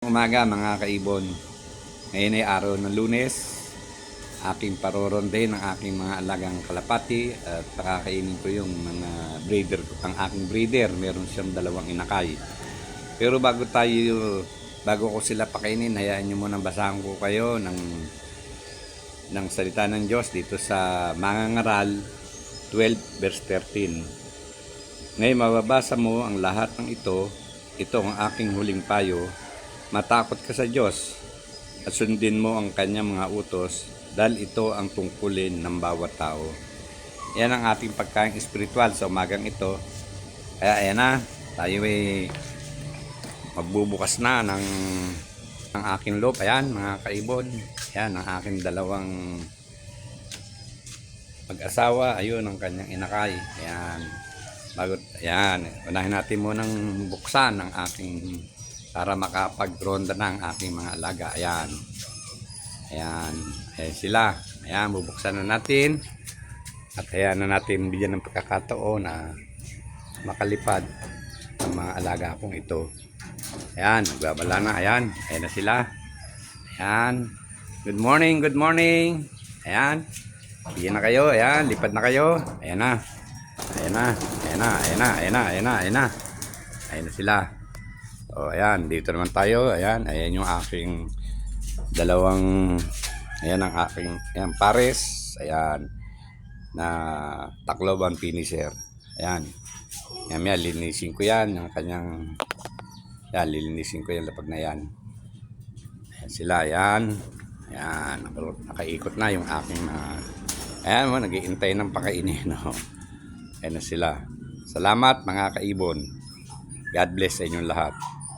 Umaga mga kaibon. Ngayon ay araw ng Lunes. Aking paroronde ng aking mga alagang kalapati at pakakainin ko yung mga breeder ko. Ang aking breeder, meron siyang 2 inakay. Pero bago ko sila pakainin, hayaan nyo muna basahan ko kayo ng salita ng Diyos dito sa Mangangaral 12 verse 13. Ngayon mababasa mo ang lahat ng ito. Ito ang aking huling payo. Matakot ka sa Diyos at sundin mo ang kanyang mga utos dahil ito ang tungkulin ng bawat tao. Yan ang ating pagkain espiritual sa umagang ito. Kaya ayan na, tayo ay magbubukas na ng aking loop. Ayan mga kaibon, yan ang aking 2 mag-asawa. Ayun ang kanyang inakay. Ayan, ayan, unahin natin munang buksan ang aking para makapag-ronda ng aking mga alaga. Ayan. Ayan. Ayan sila. Ayan, bubuksan na natin. At ayan na natin bigyan ng pagkakataon na makalipad ang mga alaga kong ito. Ayan, nagbabala na. Ayan. Ayan na sila. Ayan. Good morning, good morning. Ayan. Bigyan na kayo. Ayan, lipad na kayo. Ayan na. Ayan na. Ayan na. Ayan na. Ayan na. Ayan na. Ayan na. Ayan na sila. O, ayan, dito naman tayo. Ayan, ayan yung aking 2, ayan ang aking, ayan, pares. Ayan, na Tacloban finisher. Ayan, yan, linisin ko yan. Yung kanyang, yan, lilinisin ko yung lapag na yan. Ayan sila, ayan. Ayan, nakaikot na yung aking mga, ayan mo, nag-iintay ng pakainin. No? Ayan na sila. Salamat mga kaibon. God bless sa inyong lahat.